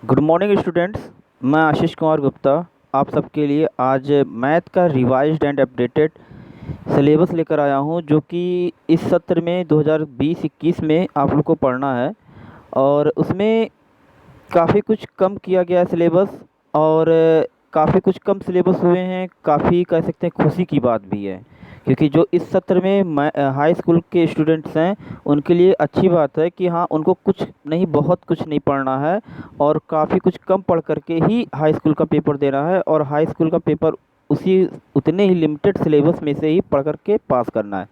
Good morning students. मैं आशीष कुमार गुप्ता आप सबके लिए आज मैथ का रिवाइज्ड एंड अपडेटेड सिलेबस लेकर आया हूं, जो कि इस सत्र में 2020-21 में आप लोग को पढ़ना है। और उसमें काफ़ी कुछ कम किया गया है सिलेबस, और काफ़ी कुछ कम सिलेबस हुए हैं। काफ़ी कह सकते हैं खुशी की बात भी है, क्योंकि जो इस सत्र में हाई स्कूल के स्टूडेंट्स हैं उनके लिए अच्छी बात है कि हाँ, उनको कुछ नहीं, बहुत कुछ नहीं पढ़ना है और काफ़ी कुछ कम पढ़ करके ही हाई स्कूल का पेपर देना है, और हाई स्कूल का पेपर उसी उतने ही लिमिटेड सिलेबस में से ही पढ़ करके पास करना है।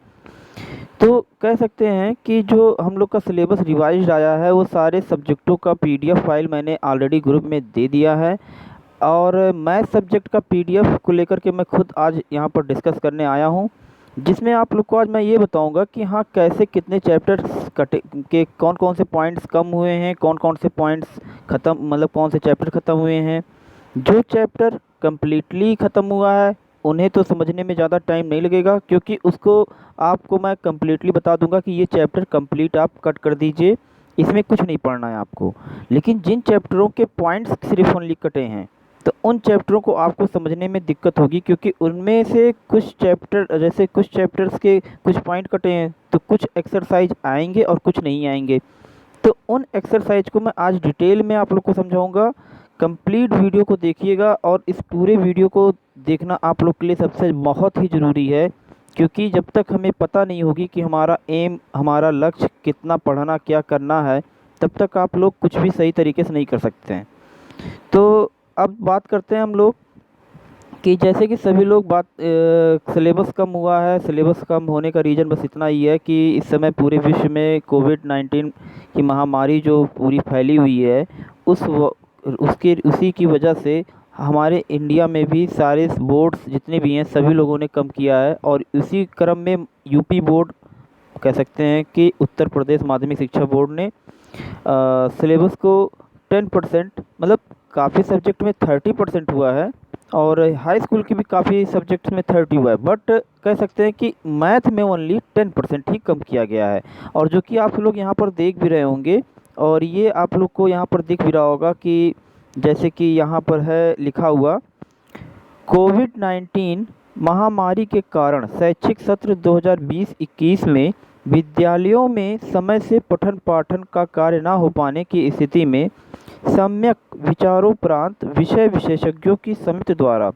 तो कह सकते हैं कि जो हम लोग का सिलेबस रिवाइज्ड आया है वो सारे सब्जेक्टों का पीडीएफ फाइल मैंने ऑलरेडी ग्रुप में दे दिया है। और मैथ सब्जेक्ट का पीडीएफ को लेकर के मैं खुद आज यहाँ पर डिस्कस करने आया हूँ, जिसमें आप लोग को आज मैं ये बताऊँगा कि हाँ, कैसे कितने चैप्टर्स कटे के, कौन कौन से पॉइंट्स कम हुए हैं, कौन कौन से पॉइंट्स ख़त्म, मतलब कौन से चैप्टर ख़त्म हुए हैं। जो चैप्टर कम्प्लीटली ख़त्म हुआ है उन्हें तो समझने में ज़्यादा टाइम नहीं लगेगा, क्योंकि उसको आपको मैं कम्प्लीटली बता दूंगा कि ये चैप्टर कंप्लीट आप कट कर दीजिए, इसमें कुछ नहीं पढ़ना है आपको। लेकिन जिन चैप्टरों के पॉइंट्स सिर्फ ओनली कटे हैं, तो उन चैप्टरों को आपको समझने में दिक्कत होगी, क्योंकि उनमें से कुछ चैप्टर, जैसे कुछ चैप्टर्स के कुछ पॉइंट कटे हैं तो कुछ एक्सरसाइज आएंगे और कुछ नहीं आएंगे। तो उन एक्सरसाइज को मैं आज डिटेल में आप लोग को समझाऊंगा। कंप्लीट वीडियो को देखिएगा, और इस पूरे वीडियो को देखना आप लोग के लिए सबसे बहुत ही ज़रूरी है, क्योंकि जब तक हमें पता नहीं होगी कि हमारा एम, हमारा लक्ष्य कितना पढ़ना, क्या करना है, तब तक आप लोग कुछ भी सही तरीके से नहीं कर सकते हैं। तो अब बात करते हैं हम लोग कि जैसे कि सभी लोग बात, सिलेबस कम हुआ है। सिलेबस कम होने का रीज़न बस इतना ही है कि इस समय पूरे विश्व में कोविड-19 की महामारी जो पूरी फैली हुई है, उसके उसी की वजह से हमारे इंडिया में भी सारे बोर्ड्स जितने भी हैं सभी लोगों ने कम किया है। और इसी क्रम में यूपी बोर्ड, कह सकते हैं कि उत्तर प्रदेश माध्यमिक शिक्षा बोर्ड ने सिलेबस को 10%, मतलब काफ़ी सब्जेक्ट में 30% हुआ है, और हाई स्कूल की भी काफ़ी सब्जेक्ट्स में 30 हुआ है, बट कह सकते हैं कि मैथ में ओनली 10% ही कम किया गया है। और जो कि आप लोग यहाँ पर देख भी रहे होंगे, और ये आप लोग को यहाँ पर दिख भी रहा होगा कि जैसे कि यहाँ पर है लिखा हुआ, कोविड-19 महामारी के कारण शैक्षिक सत्र 2020-21 में विद्यालयों में समय से पठन पाठन का कार्य न हो पाने की स्थिति में सम्यक विचारोपरांत विषय विशेषज्ञों की समिति द्वारा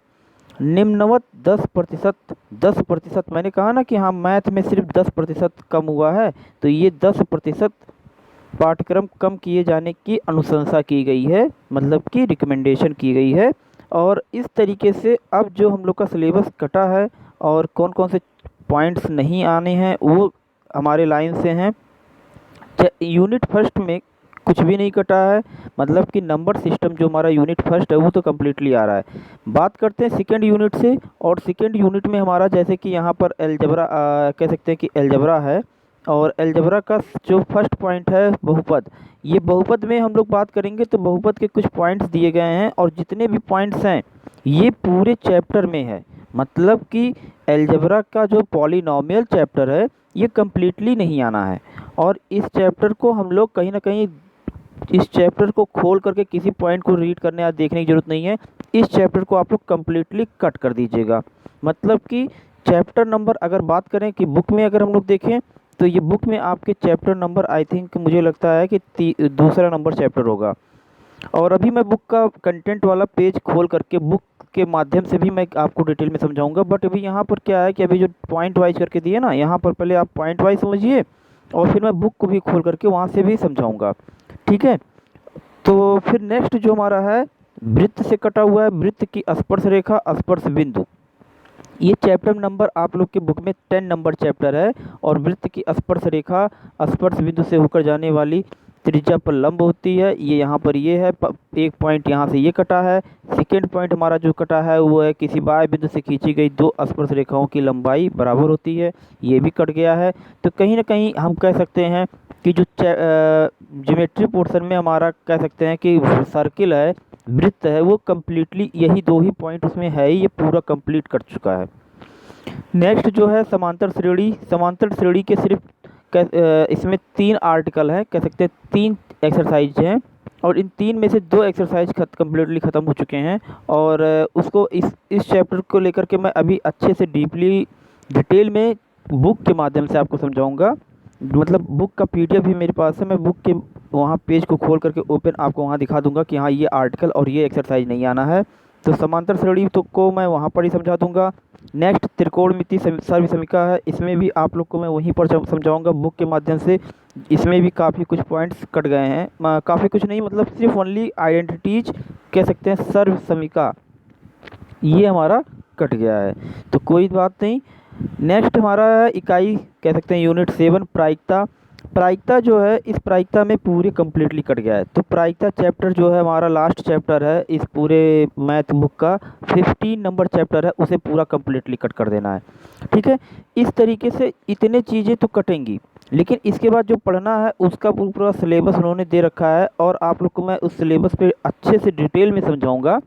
निम्नवत 10%, मैंने कहा ना कि हाँ, मैथ में सिर्फ 10% कम हुआ है, तो ये 10% पाठ्यक्रम कम किए जाने की अनुशंसा की गई है, मतलब कि रिकमेंडेशन की गई है। और इस तरीके से अब जो हम लोग का सिलेबस कटा है और कौन कौन से पॉइंट्स नहीं आने हैं वो हमारे लाइन से हैं। यूनिट फर्स्ट में कुछ भी नहीं कटा है, मतलब कि नंबर सिस्टम जो हमारा यूनिट फर्स्ट है वो तो कम्प्लीटली आ रहा है। बात करते हैं सेकेंड यूनिट से, और सेकेंड यूनिट में हमारा जैसे कि यहाँ पर एलजबरा, कह सकते हैं कि एलजबरा है, और एलजबरा का जो फर्स्ट पॉइंट है बहुपद। ये बहुपद में हम लोग बात करेंगे तो बहुपद के कुछ पॉइंट्स दिए गए हैं, और जितने भी पॉइंट्स हैं ये पूरे चैप्टर में है। मतलब कि एलजबरा का जो पॉलिनॉमियल चैप्टर है ये कम्प्लीटली नहीं आना है, और इस चैप्टर को हम लोग कहीं ना कहीं, इस चैप्टर को खोल करके किसी पॉइंट को रीड करने या देखने की ज़रूरत नहीं है। इस चैप्टर को आप लोग कम्प्लीटली कट कर दीजिएगा। मतलब कि चैप्टर नंबर अगर बात करें कि बुक में अगर हम लोग देखें, तो ये बुक में आपके चैप्टर नंबर, आई थिंक मुझे लगता है कि दूसरा नंबर चैप्टर होगा। और अभी मैं बुक का कंटेंट वाला पेज खोल करके बुक के माध्यम से भी मैं आपको डिटेल में समझाऊंगा। बट अभी यहाँ पर क्या है कि अभी जो पॉइंट वाइज करके दिए ना, यहाँ पर पहले आप पॉइंट वाइज समझिए, और फिर मैं बुक को भी खोल करके वहाँ से भी समझाऊंगा। ठीक है। तो फिर नेक्स्ट जो हमारा है, वृत्त से कटा हुआ है, वृत्त की स्पर्श रेखा स्पर्श बिंदु। ये चैप्टर नंबर आप लोग के बुक में 10 नंबर चैप्टर है, और वृत्त की स्पर्श रेखा स्पर्श बिंदु से होकर जाने वाली त्रिज्या पर लंब होती है। ये यहाँ पर ये है, एक पॉइंट यहाँ से ये कटा है। सेकेंड पॉइंट हमारा जो कटा है वो है, किसी बाह्य बिंदु से खींची गई दो स्पर्श रेखाओं की लंबाई बराबर होती है, ये भी कट गया है। तो कहीं ना कहीं हम कह सकते हैं कि जो ज्योमेट्री पोर्शन में हमारा कह सकते हैं कि सर्किल है, वृत्त है, वो कम्प्लीटली यही दो ही पॉइंट उसमें है ही, ये पूरा कंप्लीट कर चुका है। नेक्स्ट जो है समांतर श्रेणी, समांतर श्रेणी के सिर्फ इसमें 3 आर्टिकल हैं, कह सकते हैं 3 एक्सरसाइज हैं। और इन 3 में से 2 एक्सरसाइज कम्प्लीटली ख़त्म हो चुके हैं। और उसको इस चैप्टर को लेकर के मैं अभी अच्छे से डीपली डिटेल में बुक के माध्यम से आपको समझाऊंगा। मतलब बुक का पीडीएफ भी मेरे पास है, मैं बुक के वहाँ पेज को खोल करके ओपन आपको वहाँ दिखा दूंगा कि हाँ ये आर्टिकल और ये एक्सरसाइज नहीं आना है। तो समांतर श्रेणी तो को मैं वहाँ पर ही समझा दूंगा। नेक्स्ट त्रिकोणमिति सर्वसमीका है, इसमें भी आप लोग को मैं वहीं पर समझाऊंगा बुक के माध्यम से। इसमें भी काफ़ी कुछ पॉइंट्स कट गए हैं, काफ़ी कुछ नहीं, मतलब सिर्फ ओनली आइडेंटिटीज कह सकते हैं, सर्वसमीका ये हमारा कट गया है, तो कोई बात नहीं। नेक्स्ट हमारा इकाई कह सकते हैं यूनिट 7 प्रायिकता। प्रायिकता जो है, इस प्रायिकता में पूरी कम्प्लीटली कट गया है। तो प्रायिकता चैप्टर जो है हमारा लास्ट चैप्टर है इस पूरे मैथ बुक का, 15 नंबर चैप्टर है, उसे पूरा कम्प्लीटली कट कर देना है। ठीक है, इस तरीके से इतने चीज़ें तो कटेंगी, लेकिन इसके बाद जो पढ़ना है उसका पूरा सिलेबस उन्होंने दे रखा है, और आप लोग को मैं उस सिलेबस पे अच्छे से डिटेल में समझाऊंगा।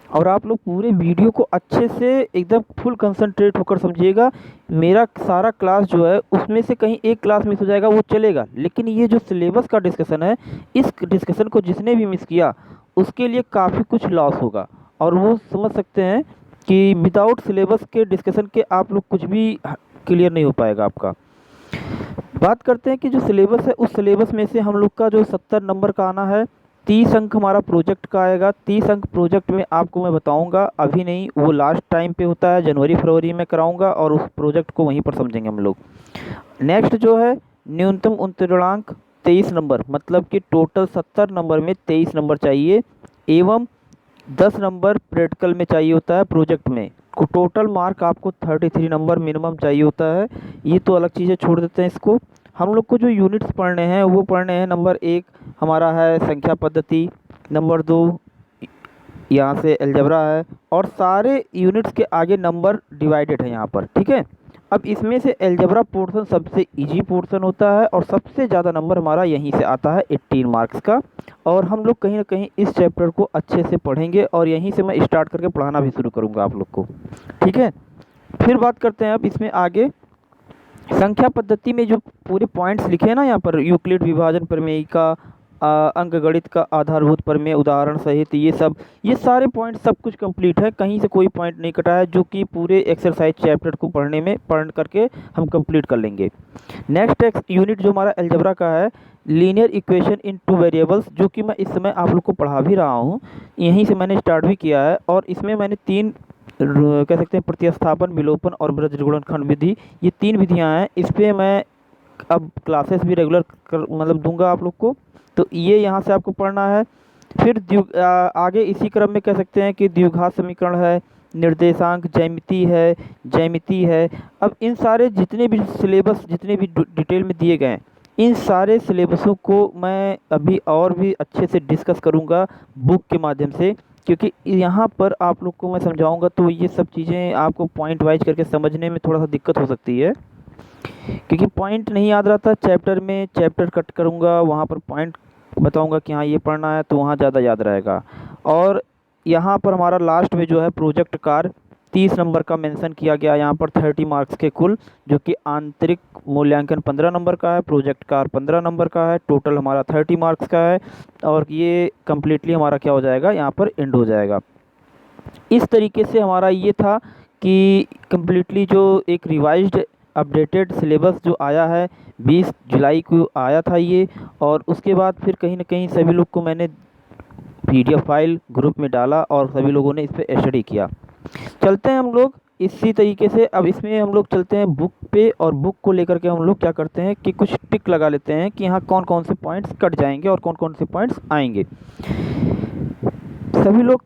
और आप लोग पूरे वीडियो को अच्छे से एकदम फुल कंसंट्रेट होकर समझिएगा। मेरा सारा क्लास जो है उसमें से कहीं एक क्लास मिस हो जाएगा वो चलेगा, लेकिन ये जो सिलेबस का डिस्कशन है, इस डिस्कशन को जिसने भी मिस किया उसके लिए काफ़ी कुछ लॉस होगा। और वो समझ सकते हैं कि विदाउट सिलेबस के डिस्कशन के आप लोग कुछ भी क्लियर नहीं हो पाएगा आपका। बात करते हैं कि जो सिलेबस है, उस सिलेबस में से हम लोग का जो 70 नंबर का आना है, 30 अंक हमारा प्रोजेक्ट का आएगा। 30 अंक प्रोजेक्ट में आपको मैं बताऊंगा, अभी नहीं, वो लास्ट टाइम पे होता है, जनवरी फरवरी में कराऊंगा, और उस प्रोजेक्ट को वहीं पर समझेंगे हम लोग। नेक्स्ट जो है न्यूनतम उत्तीर्णांक 23 नंबर, मतलब कि टोटल 70 नंबर में 23 नंबर चाहिए, एवं 10 नंबर प्रैक्टिकल में चाहिए होता है प्रोजेक्ट में। टोटल मार्क आपको 33 नंबर मिनिमम चाहिए होता है। ये तो अलग चीज़ें छोड़ देते हैं इसको। हम लोग को जो यूनिट्स पढ़ने हैं वो पढ़ने हैं, नंबर 1 हमारा है संख्या पद्धति, नंबर 2 यहाँ से अलजेब्रा है, और सारे यूनिट्स के आगे नंबर डिवाइडेड है यहाँ पर। ठीक है, अब इसमें से अलजेब्रा पोर्शन सबसे इजी पोर्शन होता है, और सबसे ज़्यादा नंबर हमारा यहीं से आता है 18 मार्क्स का। और हम लोग कहीं ना कहीं इस चैप्टर को अच्छे से पढ़ेंगे, और यहीं से मैं स्टार्ट करके पढ़ाना भी शुरू करूँगा आप लोग को। ठीक है, फिर बात करते हैं अब इसमें आगे संख्या पद्धति में जो पूरे पॉइंट्स लिखे हैं ना यहाँ पर, यूक्लिड विभाजन प्रमेय का, अंकगणित का आधारभूत प्रमेय उदाहरण सहित, ये सारे पॉइंट सब कुछ कंप्लीट है, कहीं से कोई पॉइंट नहीं कटा है, जो कि पूरे एक्सरसाइज चैप्टर को पढ़ करके हम कंप्लीट कर लेंगे। नेक्स्ट यूनिट जो हमारा अलजेब्रा का है, लीनियर इक्वेशन इन 2 वेरिएबल्स, जो कि मैं इस समय आप लोग को पढ़ा भी रहा हूँ, यहीं से मैंने स्टार्ट भी किया है। और इसमें मैंने 3 कह सकते हैं, प्रतिस्थापन, विलोपन और बृहद विधि, ये 3 विधियाँ हैं। इस पर मैं अब क्लासेस भी रेगुलर मतलब दूंगा आप लोग को, तो ये यहाँ से आपको पढ़ना है। फिर आगे इसी क्रम में कह सकते हैं कि द्विघात समीकरण है, निर्देशांक ज्यामिति है। अब इन सारे जितने भी सिलेबस, जितने भी डिटेल में दिए गए हैं, इन सारे सिलेबसों को मैं अभी और भी अच्छे से डिस्कस करूँगा बुक के माध्यम से, क्योंकि यहाँ पर आप लोग को मैं समझाऊंगा तो ये सब चीज़ें आपको पॉइंट वाइज करके समझने में थोड़ा सा दिक्कत हो सकती है, क्योंकि पॉइंट नहीं याद रहता चैप्टर में। चैप्टर कट करूँगा, वहाँ पर पॉइंट बताऊँगा कि हाँ ये पढ़ना है, तो वहाँ ज़्यादा याद रहेगा। और यहाँ पर हमारा लास्ट में जो है प्रोजेक्ट कार्य 30 नंबर का मेंशन किया गया यहाँ पर, 30 मार्क्स के कुल, जो कि आंतरिक मूल्यांकन 15 नंबर का है, प्रोजेक्ट कार्य 15 नंबर का है, टोटल हमारा 30 मार्क्स का है। और ये कम्प्लीटली हमारा क्या हो जाएगा, यहाँ पर एंड हो जाएगा। इस तरीके से हमारा ये था कि कम्प्लीटली जो एक रिवाइज्ड अपडेटेड सिलेबस जो आया है 20 जुलाई को आया था ये, और उसके बाद फिर कहीं ना कहीं सभी लोग को मैंने PDF फाइल ग्रुप में डाला, और सभी लोगों ने इस पर स्टडी किया। चलते हैं हम लोग इसी तरीके से, अब इसमें हम लोग चलते हैं बुक पे, और बुक को लेकर के हम लोग क्या करते हैं कि कुछ टिक लगा लेते हैं कि यहाँ कौन कौन से पॉइंट्स कट जाएंगे और कौन कौन से पॉइंट्स आएंगे। सभी लोग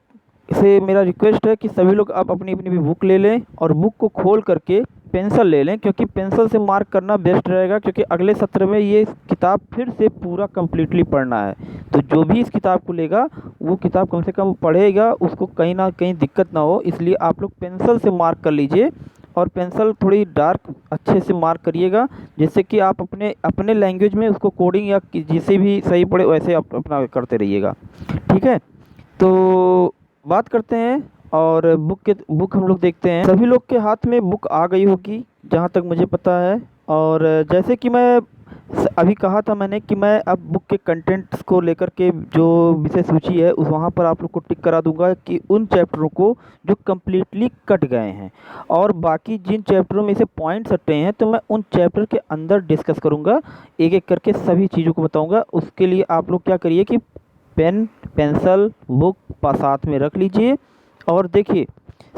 से मेरा रिक्वेस्ट है कि सभी लोग आप अपनी अपनी भी बुक ले लें, और बुक को खोल करके पेंसिल ले लें, क्योंकि पेंसिल से मार्क करना बेस्ट रहेगा, क्योंकि अगले सत्र में ये किताब फिर से पूरा कम्प्लीटली पढ़ना है। तो जो भी इस किताब को लेगा वो किताब कम से कम पढ़ेगा, उसको कहीं ना कहीं दिक्कत ना हो, इसलिए आप लोग पेंसिल से मार्क कर लीजिए, और पेंसिल थोड़ी डार्क अच्छे से मार्क करिएगा, जिससे कि आप अपने अपने लैंग्वेज में उसको कोडिंग या जिसे भी सही पड़े वैसे आप अपना करते रहिएगा। ठीक है, तो बात करते हैं, और बुक हम लोग देखते हैं। सभी लोग के हाथ में बुक आ गई होगी जहाँ तक मुझे पता है। और जैसे कि मैं अभी कहा था मैंने कि मैं अब बुक के कंटेंट्स को लेकर के जो विषय सूची है उस वहाँ पर आप लोग को टिक करा दूंगा कि उन चैप्टरों को जो कम्प्लीटली कट गए हैं, और बाकी जिन चैप्टरों में से पॉइंट्स हटे हैं तो मैं उन चैप्टर के अंदर डिस्कस करूँगा, एक एक करके सभी चीज़ों को बताऊँगा। उसके लिए आप लोग क्या करिए कि पेन पेंसिल बुक साथ में रख लीजिए। और देखिए,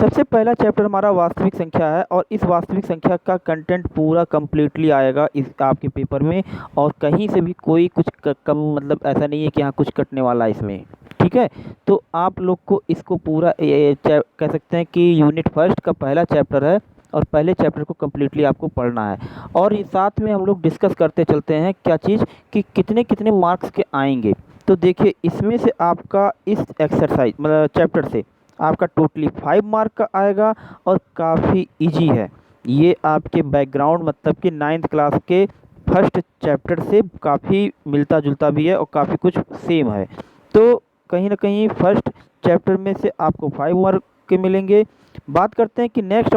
सबसे पहला चैप्टर हमारा वास्तविक संख्या है, और इस वास्तविक संख्या का कंटेंट पूरा कम्प्लीटली आएगा इस आपके पेपर में, और कहीं से भी कोई कुछ कम मतलब ऐसा नहीं है कि हाँ कुछ कटने वाला है इसमें। ठीक है, तो आप लोग को इसको पूरा कह सकते हैं कि यूनिट फर्स्ट का पहला चैप्टर है, और पहले चैप्टर को कम्प्लीटली आपको पढ़ना है। और ये साथ में हम लोग डिस्कस करते चलते हैं क्या चीज़ कि कितने कितने मार्क्स के आएंगे। तो देखिए, इसमें से आपका इस एक्सरसाइज मतलब चैप्टर से आपका टोटली 5 मार्क का आएगा, और काफ़ी इजी है ये। आपके बैकग्राउंड मतलब कि 9th क्लास के फर्स्ट चैप्टर से काफ़ी मिलता जुलता भी है, और काफ़ी कुछ सेम है। तो कहीं ना कहीं फर्स्ट चैप्टर में से आपको 5 मार्क के मिलेंगे। बात करते हैं कि नेक्स्ट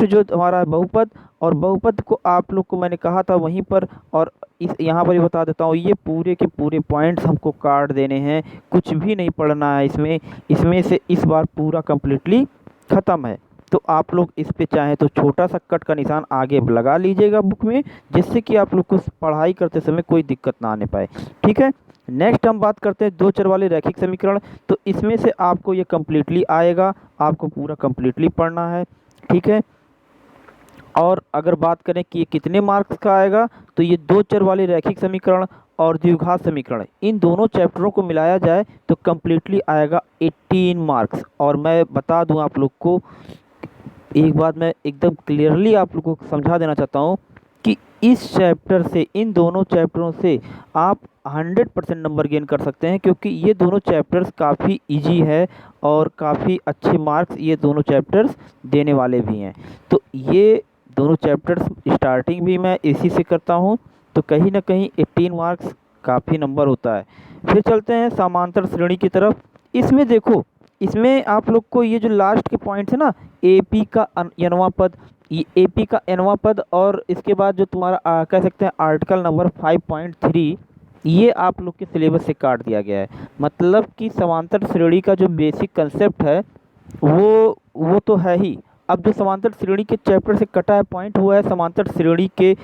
जो हमारा है बहुपद, और बहुपद को आप लोग को मैंने कहा था वहीं पर, और इस यहाँ पर ही बता देता हूँ, ये पूरे के पूरे पॉइंट्स हमको काट देने हैं, कुछ भी नहीं पढ़ना है इसमें। इसमें से इस बार पूरा कम्प्लीटली ख़त्म है। तो आप लोग इस पे चाहें तो छोटा सा कट का निशान आगे लगा लीजिएगा बुक में, जिससे कि आप लोग को पढ़ाई करते समय कोई दिक्कत ना आने पाए। ठीक है, नेक्स्ट हम बात करते हैं दो चर वाले रैखिक समीकरण। तो इसमें से आपको ये कम्प्लीटली आएगा, आपको पूरा कम्प्लीटली पढ़ना है। ठीक है, और अगर बात करें कि ये कितने मार्क्स का आएगा, तो ये दो चर वाले रैखिक समीकरण और द्विघात समीकरण, इन दोनों चैप्टरों को मिलाया जाए तो कम्प्लीटली आएगा 18 मार्क्स। और मैं बता दूं आप लोग को एक बात, मैं एकदम क्लियरली आप लोगों को समझा देना चाहता हूँ कि इस चैप्टर से, इन दोनों चैप्टरों से आप 100% नंबर गेन कर सकते हैं, क्योंकि ये दोनों चैप्टर्स काफ़ी इजी है और काफ़ी अच्छे मार्क्स ये दोनों चैप्टर्स देने वाले भी हैं। तो ये दोनों चैप्टर्स स्टार्टिंग भी मैं इसी से करता हूँ, तो कहीं ना कहीं 18 मार्क्स काफ़ी नंबर होता है। फिर चलते हैं समांतर श्रेणी की तरफ। इसमें देखो, इसमें आप लोग को ये जो लास्ट के पॉइंट्स है ना, एपी का nवां पद, ये एपी का nवां पद, और इसके बाद जो तुम्हारा कह सकते हैं आर्टिकल नंबर 5.3, ये आप लोग के सिलेबस से काट दिया गया है। मतलब कि समांतर श्रेणी का जो बेसिक कंसेप्ट है वो तो है ही। अब जो समांतर श्रेणी के चैप्टर से कटा है पॉइंट, वो है समांतर श्रेणी के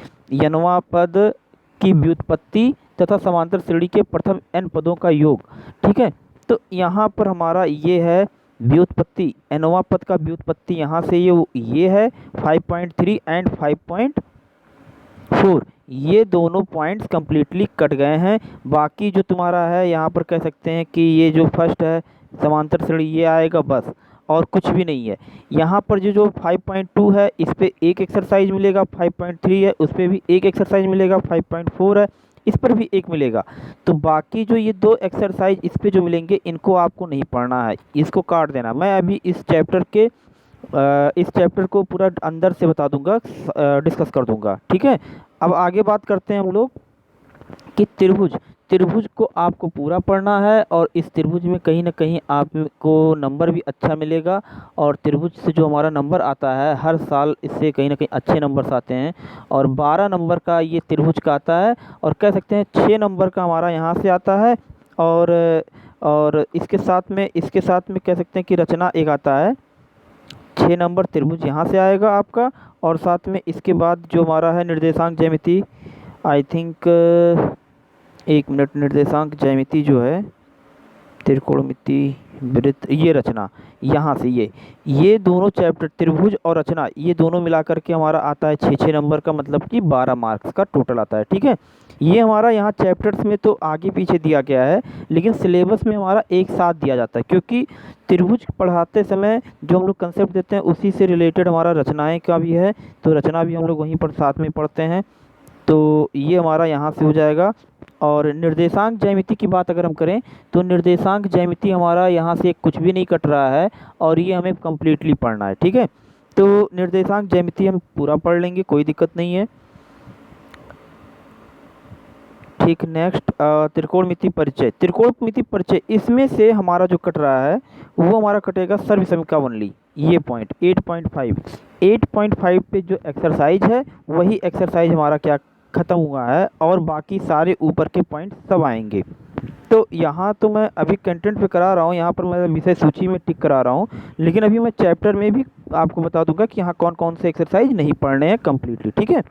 nवां पद की व्युत्पत्ति तथा समांतर श्रेणी के प्रथम n पदों का योग। ठीक है, तो यहाँ पर हमारा ये है व्युत्पत्ति, nवां पद का व्युत्पत्ति यहाँ से ये है 5.3 एंड 5.4, ये दोनों पॉइंट्स कम्प्लीटली कट गए हैं। बाकी जो तुम्हारा है यहाँ पर कह सकते हैं कि ये जो फर्स्ट है समांतर श्रेणी, ये आएगा बस, और कुछ भी नहीं है। यहाँ पर जो 5.2 है इस पर एक एक्सरसाइज मिलेगा, 5.3 है उस पर भी एक एक्सरसाइज मिलेगा, 5.4 है इस पर भी एक मिलेगा। तो बाकी जो ये दो एक्सरसाइज इस पे जो मिलेंगे, इनको आपको नहीं पढ़ना है, इसको काट देना। मैं अभी इस चैप्टर को पूरा अंदर से बता दूंगा, डिस्कस कर दूंगा। ठीक है, अब आगे बात करते हैं हम लोग कि त्रिभुज को आपको पूरा पढ़ना है, और इस त्रिभुज में कहीं ना कहीं आपको नंबर भी अच्छा मिलेगा। और त्रिभुज से जो हमारा नंबर आता है हर साल, इससे कहीं ना कहीं अच्छे नंबर्स आते हैं। और 12 नंबर का ये त्रिभुज का आता है, और कह सकते हैं 6 नंबर का हमारा यहाँ से आता है। और इसके साथ में कह सकते हैं कि रचना एक आता है, 6 नंबर त्रिभुज यहाँ से आएगा आपका। और साथ में इसके बाद जो हमारा है निर्देशांक ज्यामिति, आई थिंक एक मिनट, निर्देशांक ज्यामिति जो है, त्रिकोणमिति, वृत्त, ये रचना, यहाँ से ये दोनों चैप्टर त्रिभुज और रचना, ये दोनों मिलाकर के हमारा आता है 6 नंबर का, मतलब कि 12 मार्क्स का टोटल आता है। ठीक है, ये हमारा यहाँ चैप्टर्स में तो आगे पीछे दिया गया है, लेकिन सिलेबस में हमारा एक साथ दिया जाता है, क्योंकि त्रिभुज पढ़ाते समय जो हम लोग कंसेप्ट देते हैं उसी से रिलेटेड हमारा रचनाएँ का भी है, तो रचना भी हम लोग वहीं पर साथ में पढ़ते हैं। तो ये हमारा यहाँ से हो जाएगा। और निर्देशांक ज्यामिति की बात अगर हम करें, तो निर्देशांक ज्यामिति हमारा यहाँ से कुछ भी नहीं कट रहा है, और ये हमें कम्प्लीटली पढ़ना है। ठीक है, तो निर्देशांक ज्यामिति हम पूरा पढ़ लेंगे, कोई दिक्कत नहीं है। ठीक, नेक्स्ट त्रिकोणमिति परिचय, इसमें से हमारा जो कट रहा है वो हमारा कटेगा सर्वसमीकावनली, ये पॉइंट 8.5 पे जो एक्सरसाइज है वही एक्सरसाइज हमारा क्या ख़त्म हुआ है और बाकी सारे ऊपर के पॉइंट सब आएंगे। तो यहाँ तो मैं अभी कंटेंट पे करा रहा हूँ, यहाँ पर मैं विषय सूची में टिक करा रहा हूँ, लेकिन अभी मैं चैप्टर में भी आपको बता दूंगा कि यहाँ कौन कौन से एक्सरसाइज नहीं पढ़ने हैं कम्प्लीटली, ठीक है।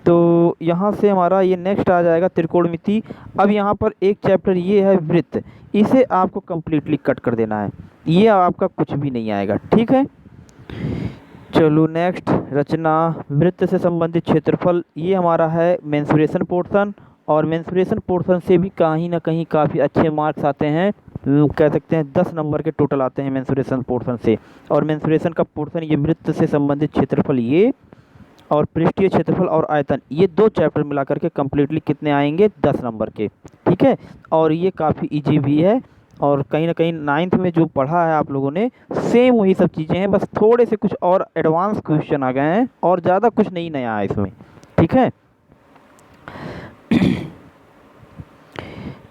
तो यहाँ से हमारा ये नेक्स्ट आ जाएगा त्रिकोणमिति। अब यहाँ पर एक चैप्टर ये है वृत्त, इसे आपको कम्प्लीटली कट कर देना है, ये आपका कुछ भी नहीं आएगा, ठीक है। चलो नेक्स्ट, रचना, वृत्त से संबंधित क्षेत्रफल, ये हमारा है मेंसुरेशन पोर्शन, और मेंसुरेशन पोर्शन से भी कहीं ना कहीं काफ़ी अच्छे मार्क्स आते हैं, कह सकते हैं 10 नंबर के टोटल आते हैं मेंसुरेशन पोर्शन से। और मेंसुरेशन का पोर्शन ये वृत्त से संबंधित क्षेत्रफल ये, और पृष्ठीय क्षेत्रफल और आयतन, ये 2 चैप्टर मिला करके कम्प्लीटली कितने आएंगे, 10 नंबर के, ठीक है। और ये काफ़ी इजी भी है, और कहीं ना कहीं 9th में जो पढ़ा है आप लोगों ने सेम वही सब चीज़ें हैं, बस थोड़े से कुछ और एडवांस क्वेश्चन आ गए हैं और ज़्यादा कुछ नहीं नया है इसमें, ठीक है।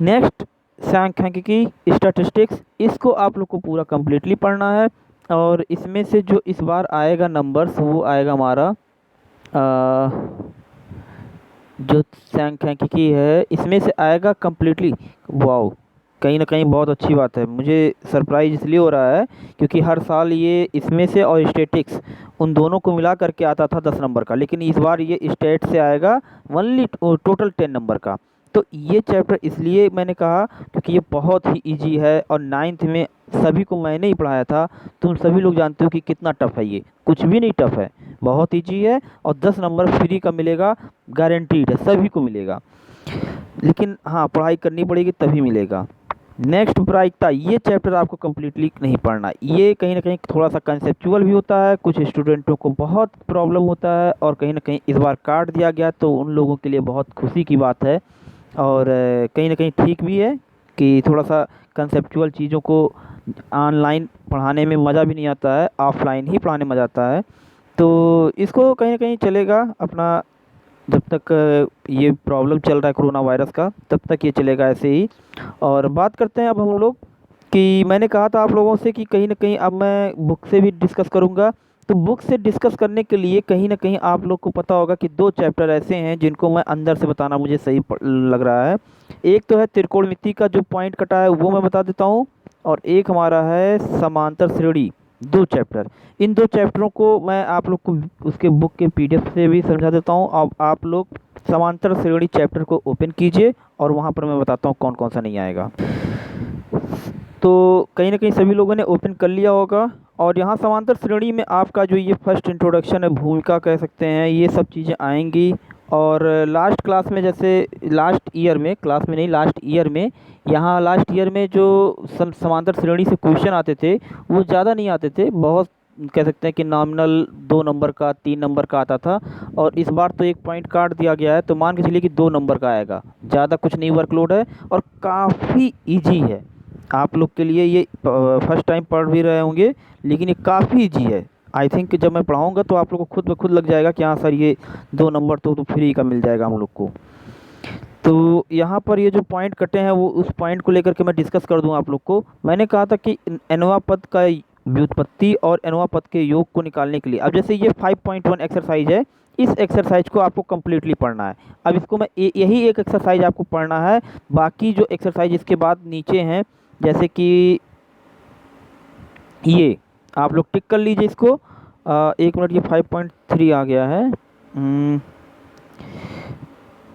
नेक्स्ट, सांख्यिकी स्टैटिस्टिक्स, इसको आप लोग को पूरा कम्प्लीटली पढ़ना है। और इसमें से जो इस बार आएगा नंबर्स वो आएगा हमारा जो सांख्यिकी है इसमें से आएगा कम्प्लीटली, वाओ, कहीं ना कहीं बहुत अच्छी बात है। मुझे सरप्राइज इसलिए हो रहा है क्योंकि हर साल ये इसमें से और स्टैटिक्स उन दोनों को मिला करके आता था 10 नंबर का, लेकिन इस बार ये स्टेट से आएगा ओनली टोटल 10 नंबर का। तो ये चैप्टर इसलिए मैंने कहा क्योंकि ये बहुत ही इजी है, और 9th में सभी को मैंने ही पढ़ाया था, तुम सभी लोग जानते हो कि कितना टफ है, ये कुछ भी नहीं टफ है, बहुत इजी है, और 10 नंबर फ्री का मिलेगा, गारंटीड है, सभी को मिलेगा, लेकिन हाँ पढ़ाई करनी पड़ेगी तभी मिलेगा। नेक्स्ट, प्रायिकता, ये चैप्टर आपको कम्प्लीटली नहीं पढ़ना, ये कहीं ना कहीं थोड़ा सा कंसेप्चुअल भी होता है, कुछ स्टूडेंटों को बहुत प्रॉब्लम होता है, और कहीं ना कहीं इस बार काट दिया गया तो उन लोगों के लिए बहुत खुशी की बात है, और कहीं ना कहीं ठीक भी है कि थोड़ा सा कंसेप्चुअल चीज़ों को ऑनलाइन पढ़ाने में मज़ा भी नहीं आता है, ऑफलाइन ही पढ़ाने में मज़ा आता है। तो इसको कहीं ना कहीं चलेगा अपना, जब तक ये प्रॉब्लम चल रहा है कोरोना वायरस का, तब तक ये चलेगा ऐसे ही। और बात करते हैं अब हम लोग कि मैंने कहा था आप लोगों से कि कहीं ना कहीं अब मैं बुक से भी डिस्कस करूँगा, तो बुक से डिस्कस करने के लिए कहीं ना कहीं आप लोग को पता होगा कि 2 चैप्टर ऐसे हैं जिनको मैं अंदर से बताना मुझे सही लग रहा है। एक तो है त्रिकोणमिति का जो पॉइंट कटा है वो मैं बता देता हूँ, और एक हमारा है समांतर श्रेणी, 2 चैप्टर। इन 2 चैप्टरों को मैं आप लोग को उसके बुक के PDF से भी समझा देता हूँ। अब आप लोग समांतर श्रेणी चैप्टर को ओपन कीजिए और वहाँ पर मैं बताता हूँ कौन कौन सा नहीं आएगा। तो कहीं ना कहीं सभी लोगों ने ओपन कर लिया होगा, और यहाँ समांतर श्रेणी में आपका जो ये फर्स्ट इंट्रोडक्शन है, भूमिका कह सकते हैं, ये सब चीज़ें आएंगी। और लास्ट क्लास में, जैसे लास्ट ईयर में, क्लास में नहीं लास्ट ईयर में, यहाँ लास्ट ईयर में जो समांतर श्रेणी से क्वेश्चन आते थे वो ज़्यादा नहीं आते थे, बहुत कह सकते हैं कि नॉमिनल 2 नंबर का 3 नंबर का आता था, और इस बार तो 1 पॉइंट काट दिया गया है, तो मान के चलिए कि 2 नंबर का आएगा, ज़्यादा कुछ नहीं वर्कलोड है, और काफ़ी ईजी है आप लोग के लिए। ये फर्स्ट टाइम पढ़ भी रहे होंगे, लेकिन ये काफ़ी ईजी है। आई थिंक जब मैं पढ़ाऊँगा तो आप लोग को खुद ब खुद लग जाएगा कि हाँ सर ये 2 नंबर तो फ्री का मिल जाएगा हम लोग को। तो यहाँ पर ये जो पॉइंट कटे हैं वो उस पॉइंट को लेकर के मैं डिस्कस कर दूँ आप लोग को। मैंने कहा था कि एनवा पद का व्युत्पत्ति और एनवा पद के योग को निकालने के लिए, अब जैसे ये 5.1 एक्सरसाइज है, इस एक्सरसाइज को आपको कम्प्लीटली पढ़ना है। अब इसको मैं यही एक एक्सरसाइज आपको पढ़ना है, बाकी जो एक्सरसाइज इसके बाद नीचे हैं, जैसे कि ये आप लोग टिक कर लीजिए इसको। 1 मिनट, ये 5.3 आ गया है,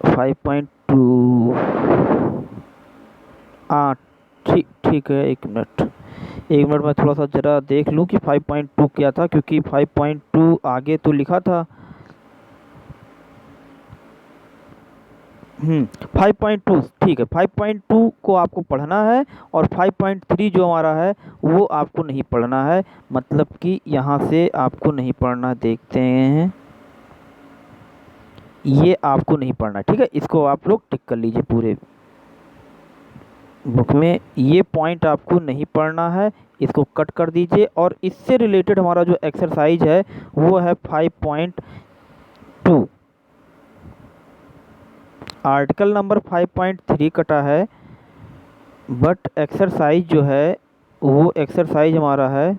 5.2, हाँ ठीक है, 1 मिनट मैं थोड़ा सा ज़रा देख लूँ कि 5.2 क्या था, क्योंकि 5.2 आगे तो लिखा था। 5.2 ठीक है, 5.2 को आपको पढ़ना है, और 5.3 जो हमारा है वो आपको नहीं पढ़ना है, मतलब कि यहाँ से आपको नहीं पढ़ना, देखते हैं, ये आपको नहीं पढ़ना, ठीक है। इसको आप लोग टिक कर लीजिए पूरे बुक में, ये पॉइंट आपको नहीं पढ़ना है, इसको कट कर दीजिए। और इससे रिलेटेड हमारा जो एक्सरसाइज है वो है 5.2, आर्टिकल नंबर 5.3 कटा है, बट एक्सरसाइज जो है वो एक्सरसाइज हमारा है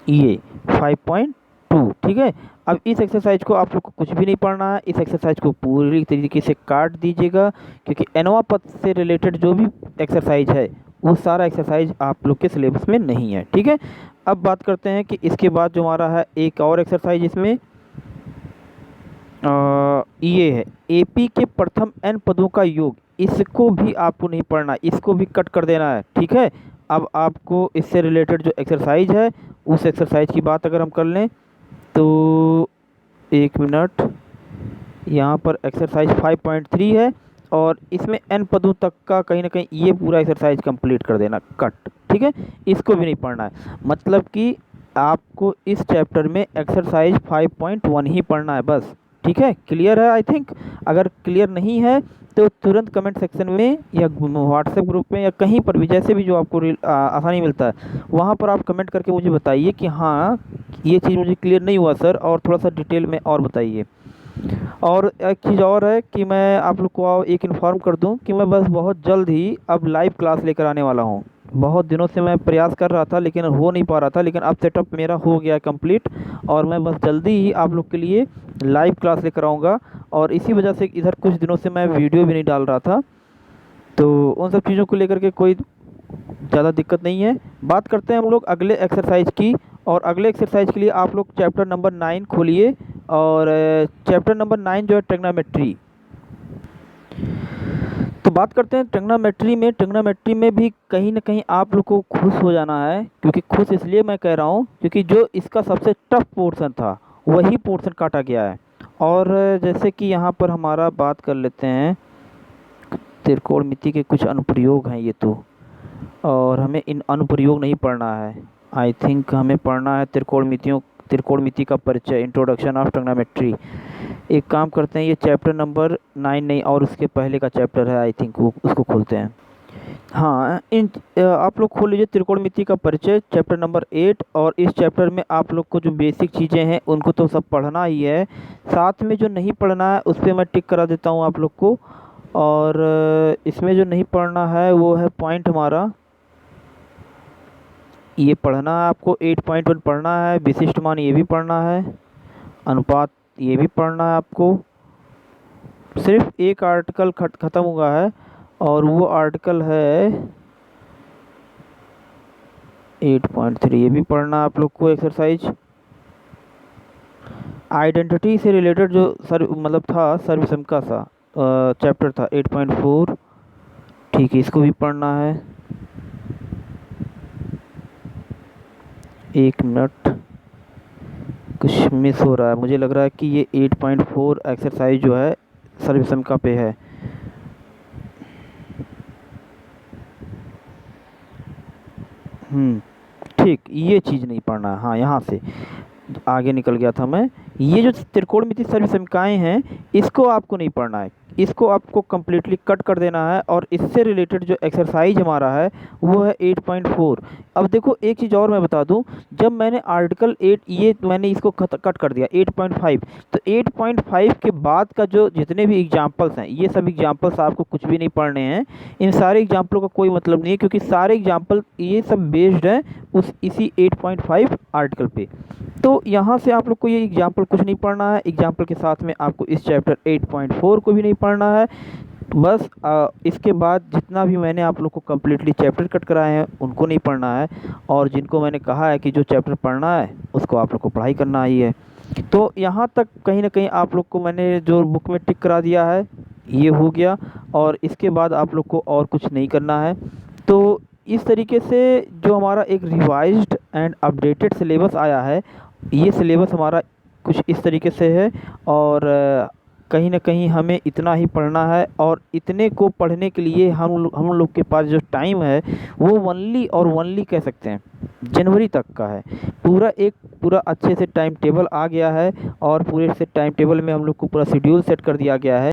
ये 5.2, 2, ठीक है। अब इस एक्सरसाइज को आप लोग को कुछ भी नहीं पढ़ना है, इस एक्सरसाइज को पूरी तरीके से काट दीजिएगा, क्योंकि एनोवा पथ से रिलेटेड जो भी एक्सरसाइज है वो सारा एक्सरसाइज आप लोग के सिलेबस में नहीं है, ठीक है। अब बात करते हैं कि इसके बाद जो हमारा है एक और एक्सरसाइज इसमें ये है एपी के प्रथम n पदों का योग। इसको भी आपको नहीं पढ़ना, इसको भी कट कर देना है, ठीक है। अब आपको इससे रिलेटेड जो एक्सरसाइज है उस एक्सरसाइज की बात अगर हम कर लें तो 1 मिनट, यहाँ पर एक्सरसाइज 5.3 है और इसमें n पदों तक का कहीं ना कहीं ये पूरा एक्सरसाइज कंप्लीट कर देना, कट, ठीक है। इसको भी नहीं पढ़ना है, मतलब कि आपको इस चैप्टर में एक्सरसाइज 5.1 ही पढ़ना है बस, ठीक है। क्लियर है? आई थिंक अगर क्लियर नहीं है तो तुरंत कमेंट सेक्शन में या व्हाट्सएप ग्रुप में या कहीं पर भी, जैसे भी जो आपको आसानी मिलता है वहाँ पर आप कमेंट करके मुझे बताइए कि हाँ ये चीज़ मुझे क्लियर नहीं हुआ सर, और थोड़ा सा डिटेल में और बताइए। और एक चीज़ और है कि मैं आप लोग को एक इन्फॉर्म कर दूं कि मैं बस बहुत जल्द ही अब लाइव क्लास लेकर आने वाला हूं। बहुत दिनों से मैं प्रयास कर रहा था लेकिन हो नहीं पा रहा था, लेकिन अब सेटअप मेरा हो गया कंप्लीट और मैं बस जल्दी ही आप लोग के लिए लाइव क्लास लेकर आऊँगा। और इसी वजह से इधर कुछ दिनों से मैं वीडियो भी नहीं डाल रहा था, तो उन सब चीज़ों को लेकर के कोई ज़्यादा दिक्कत नहीं है। बात करते हैं हम लोग अगले एक्सरसाइज की, और अगले एक्सरसाइज के लिए आप लोग चैप्टर नंबर 9 खोलिए, और चैप्टर नंबर 9 जो है ट्रिग्नोमेट्री। तो बात करते हैं ट्रिग्नोमेट्री में भी कहीं ना कहीं आप लोग को खुश हो जाना है, क्योंकि खुश इसलिए मैं कह रहा हूँ क्योंकि जो इसका सबसे टफ पोर्शन था वही पोर्शन काटा गया है। और जैसे कि यहाँ पर हमारा बात कर लेते हैं, त्रिकोणमिति के कुछ अनुप्रयोग हैं ये तो, और हमें इन अनुप्रयोग नहीं पढ़ना है। आई थिंक हमें पढ़ना है त्रिकोणमिति का परिचय, इंट्रोडक्शन ऑफ ट्रिग्नोमेट्री। एक काम करते हैं, ये चैप्टर नंबर 9 नहीं और उसके पहले का चैप्टर है, आई थिंक वो उसको खोलते हैं। हाँ, आप लोग खोल लीजिए त्रिकोणमिति का परिचय चैप्टर नंबर 8, और इस चैप्टर में आप लोग को जो बेसिक चीज़ें हैं उनको तो सब पढ़ना ही है, साथ में जो नहीं पढ़ना है उस पर मैं टिक करा देता हूँ आप लोग को। और इसमें जो नहीं पढ़ना है वो है पॉइंट हमारा, ये पढ़ना है आपको, 8.1 पढ़ना है, विशिष्ट मान ये भी पढ़ना है, अनुपात ये भी पढ़ना है आपको। सिर्फ एक आर्टिकल ख़त्म हुआ है और वो आर्टिकल है 8.3, ये भी पढ़ना है आप लोग को। एक्सरसाइज आइडेंटिटी से रिलेटेड जो मतलब था सर्वसमता सा चैप्टर था 8.4, ठीक है, इसको भी पढ़ना है। 1 मिनट, कुछ मिस हो रहा है, मुझे लग रहा है कि ये 8.4 एक्सरसाइज जो है सर्वसमता पे है। ठीक, ये चीज़ नहीं पढ़ना है, हाँ यहाँ से आगे निकल गया था मैं। ये जो त्रिकोणमिति सर्वसमताएं हैं इसको आपको नहीं पढ़ना है, इसको आपको कम्प्लीटली कट कर देना है, और इससे रिलेटेड जो एक्सरसाइज हमारा है वो है 8.4। अब देखो एक चीज़ और मैं बता दूं, जब मैंने आर्टिकल 8 ये मैंने इसको कट कर दिया 8.5, तो 8.5 के बाद का जो जितने भी एग्जाम्पल्स हैं ये सब एग्जाम्पल्स आपको कुछ भी नहीं पढ़ने हैं। इन सारे एग्जाम्पलों का कोई मतलब नहीं है, क्योंकि सारे एग्जाम्पल ये सब बेस्ड हैं इसी 8.5 आर्टिकल पे। तो यहाँ से आप लोग को ये एग्जाम्पल कुछ नहीं पढ़ना है, एग्जाम्पल के साथ में आपको इस चैप्टर 8.4 को भी नहीं पढ़ना है। बस इसके बाद जितना भी मैंने आप लोग को कम्प्लीटली चैप्टर कट कराए हैं उनको नहीं पढ़ना है, और जिनको मैंने कहा है कि जो चैप्टर पढ़ना है उसको आप लोग को पढ़ाई करना ही है। तो यहाँ तक कहीं ना कहीं आप लोग को मैंने जो बुक में टिक करा दिया है ये हो गया, और इसके बाद आप लोग को और कुछ नहीं करना है। तो इस तरीके से जो हमारा एक रिवाइज्ड एंड अपडेटेड सिलेबस आया है, ये सिलेबस हमारा कुछ इस तरीके से है, और कहीं ना कहीं हमें इतना ही पढ़ना है, और इतने को पढ़ने के लिए हम लोग के पास जो टाइम है वो ओनली कह सकते हैं जनवरी तक का है। पूरा अच्छे से टाइम टेबल आ गया है, और पूरे से टाइम टेबल में हम लोग को पूरा शेड्यूल सेट कर दिया गया है।